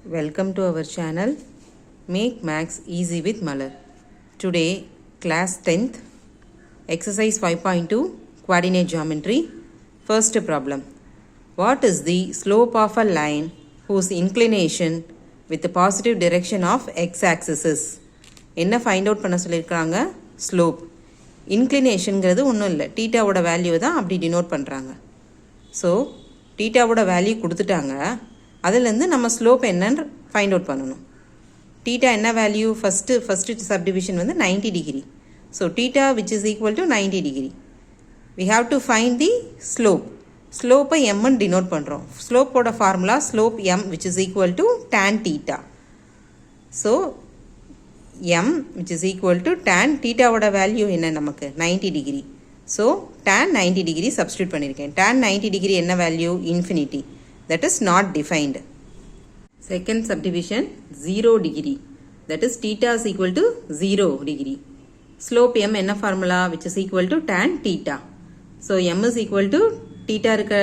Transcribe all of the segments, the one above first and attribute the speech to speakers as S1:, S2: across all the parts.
S1: Welcome to our channel Make Maths Easy with Malar. Today class 10th exercise 5.2 coordinate geometry. First problem. What is the slope of a line whose inclination with the positive direction of x-axis is? என்ன find out பண்ண சொல்லியிருக்காங்க? Slope. Inclinationங்கிறது ஒன்றும் இல்லை, தீட்டாவோட value தான் அப்படி denote பண்ணுறாங்க. So தீட்டாவோட value கொடுத்துட்டாங்க, அதுலேருந்து நம்ம ஸ்லோப் என்னன்னு ஃபைண்ட் அவுட் பண்ணணும். தீட்டா என்ன வேல்யூ? ஃபஸ்ட்டு சப்டிவிஷன் வந்து 90 degree. So theta which is equal to 90 degree. We have to find the slope. ஸ்லோப்பை எம்ன்னு டினோட் பண்ணுறோம். ஸ்லோப்போட formula slope M which is equal to tan theta. So M which is equal to tan தீட்டாவோட value என்ன நமக்கு? 90 degree. So tan 90 degree substitute பண்ணியிருக்கேன். tan 90 degree என்ன value? Infinity. That is not defined. Second subdivision 0 degree. That is theta is equal to 0 degree. Slope m என்ன formula? Which is equal to tan theta. So m is equal to theta இருக்க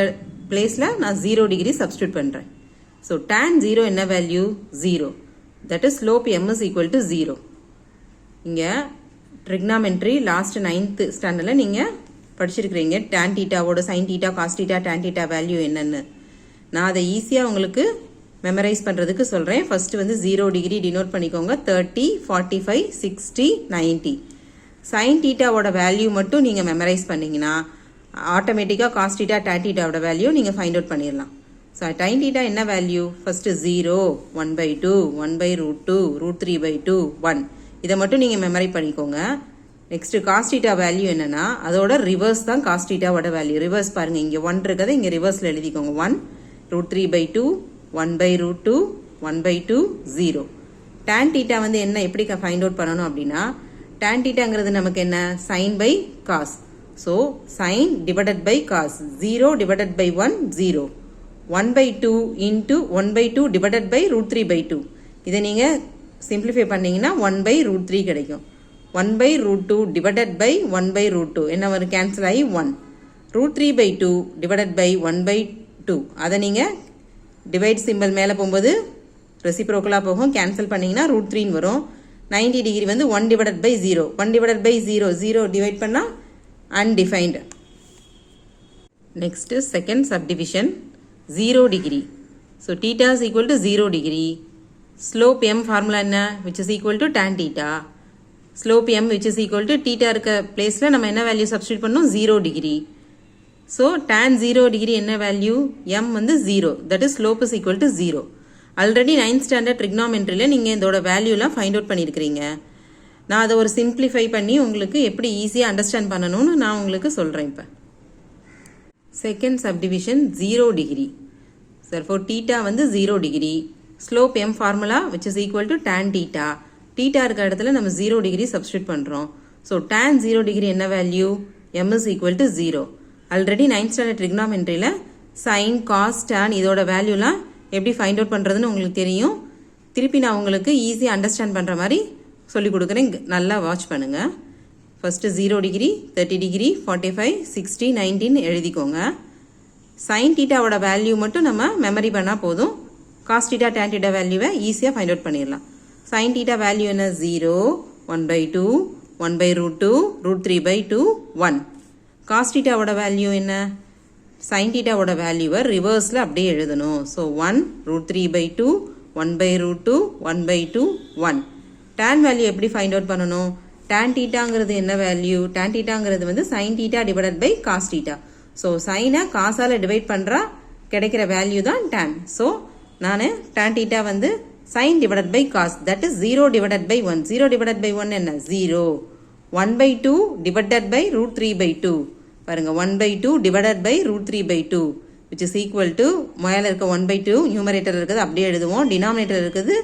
S1: placeல நான் 0 degree substitute பண்றேன். So tan 0 என்ன value? 0. That is slope m is equal to 0. இங்க trigonometry last 9th standardல நீங்க படிச்சிருக்கிறீங்க. tan theta ஓட sin theta, cos theta, tan theta value என்னன்னு. நான் அதை ஈஸியாக உங்களுக்கு மெமரைஸ் பண்ணுறதுக்கு சொல்கிறேன். ஃபஸ்ட்டு வந்து 0 டிகிரி டினோட் பண்ணிக்கோங்க. 30, 45, 60, 90. சைன் தீட்டாவோட வேல்யூ மட்டும் நீங்கள் மெமரைஸ் பண்ணிங்கன்னா ஆட்டோமேட்டிக்காக காஸ் தீட்டா, tan தீட்டாவோட வேல்யூ நீங்கள் ஃபைண்ட் அவுட் பண்ணிடலாம். ஸோ tan தீட்டா என்ன வேல்யூ? ஃபஸ்ட்டு 0, 1/2, 1/√2, √3/2, 1. இதை மட்டும் நீங்கள் மெமரி பண்ணிக்கோங்க. நெக்ஸ்ட்டு காஸ் தீட்டா வேல்யூ என்னென்னா அதோட ரிவர்ஸ் தான் காஸ் தீட்டாவோட வேல்யூ. ரிவர்ஸ் பாருங்கள், இங்கே 1 இருக்கிறத இங்கே ரிவர்ஸில் எழுதிக்கோங்க. 1 √3/2, 1/√2, 1/2, 0. tan தீட்டா வந்து என்ன, எப்படி ஃபைண்ட் அவுட் பண்ணணும் அப்படின்னா, tan தீட்டாங்கிறது நமக்கு என்ன? sin by cos. So sin divided by cos. 0 divided by 1, 0. 1/2 into 1/2 divided by √3/2. இதை நீங்கள் சிம்பிளிஃபை பண்ணிங்கன்னா 1/√3 கிடைக்கும். 1/√2 டிவைடட் பை 1/√2 என்ன வரும்? கேன்சல் ஆகி 1. √3/2 டிவைடட் பை 1/2 அதை நீங்கள் டிவைட் சிம்பிள் மேலே போகும்போது ரெசிப்ரோக்கலாக போகும். கேன்சல் பண்ணிங்கன்னா √3 வரும். 90 டிகிரி வந்து 1 divided by 0. 1 divided by 0, 0 divide பண்ணால் undefined. Next second subdivision 0 degree. So theta is equal to 0 degree. Slope m formula என்ன? Which is equal to tan theta. Slope M which is equal to theta இருக்க பிளேஸில் நம்ம என்ன value substitute பண்ணோம்? 0 degree. So tan 0 degree என்ன value? m வந்து 0. That is slope is equal to 0. Already 9th standard ட்ரிக்னாமெண்ட்ரியில் நீங்கள் இதோட வேல்யூலாம் ஃபைண்ட் அவுட் பண்ணியிருக்கிறீங்க. நான் அதை ஒரு சிம்பிளிஃபை பண்ணி உங்களுக்கு எப்படி ஈஸியாக அண்டர்ஸ்டாண்ட் பண்ணணும்னு நான் உங்களுக்கு சொல்கிறேன். இப்போ second subdivision 0 degree. therefore theta வந்து 0 degree. Slope m formula which is equal to tan theta. Theta இருக்க இடத்துல நம்ம 0 டிகிரி சப்ஸ்டியூட் பண்ணுறோம். ஸோ tan 0 டிகிரி என்ன value? m is equal to 0. Already 9th standard ட்ரிக்னாமெண்ட்ரியில் சைன், காஸ், tan இதோட வேல்யூலாம் எப்படி find out பண்ணுறதுன்னு உங்களுக்கு தெரியும். திருப்பி நான் உங்களுக்கு ஈஸியாக அண்டர்ஸ்டாண்ட் பண்ணுற மாதிரி சொல்லிக் கொடுக்குறேன். நல்லா வாட்ச் பண்ணுங்கள். ஃபஸ்ட்டு 0 டிகிரி, 30 டிகிரி, 45, 60, 90 எழுதிக்கோங்க. சைன் தீட்டாவோட வேல்யூ மட்டும் நம்ம மெமரி பண்ணால் போதும். காஸ் தீட்டா, tan தீட்டா வேல்யூவை ஈஸியாக ஃபைண்ட் அவுட் பண்ணிடலாம். சைன் தீட்டா வேல்யூ என்ன? 0, 1/2, 1/√2, √3/2, 1. காஸ் தீட்டாவோட வேல்யூ என்ன? சைன் தீட்டாவோட வேல்யூவை ரிவர்ஸில் அப்படியே எழுதணும். ஸோ 1 √3/2, 1/√2, 1/2, 1. tan வேல்யூ எப்படி ஃபைண்ட் அவுட் பண்ணணும்? tan தீட்டாங்கிறது என்ன வேல்யூ? tan தீட்டாங்கிறது வந்து sine theta divided by cos theta. So சைனை காசால் டிவைட் பண்ணுறா கிடைக்கிற வேல்யூ தான் tan. ஸோ நான் tan தீட்டா வந்து sine divided by cos, that is 0 divided by 1. 0 divided by 1 என்ன? 0. 1/2 டிவைடட் பை √3/2. பாருங்க, 1/2 divided by √3/2 which is equal to மேலே இருக்க 1/2 நியூமரேட்டர் இருக்குது அப்படியே எழுதுவோம். டினாமினேட்டர் இருக்குது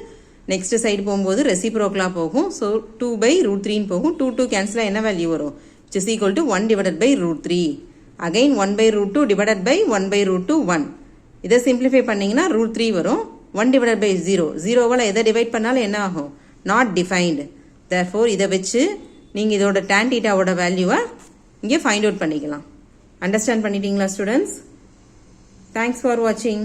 S1: நெக்ஸ்ட் சைடு போகும்போது ரெசிப்ரோக்கலாக போகும். ஸோ 2/√3 போகும். 2 கேன்சலாக என்ன வேல்யூ வரும்? Which is equal to 1 divided by √3. Again 1/√2 divided by 1/√2, 1. இதை சிம்பிளிஃபை பண்ணிங்கன்னா √3 வரும். 1 டிவைடட் பை 0. 0வால் எதை டிவைட் பண்ணாலும் என்ன ஆகும்? Not defined. தேர்ஃபோர் இதை வச்சு நீங்கள் இதோட tan தீட்டாவோட வேல்யூவை இங்கே ஃபைண்ட் அவுட் பண்ணிக்கலாம். அண்டர்ஸ்டாண்ட் பண்ணிட்டீங்களா ஸ்டூடெண்ட்ஸ்? தேங்க்ஸ் ஃபார் வாட்சிங்.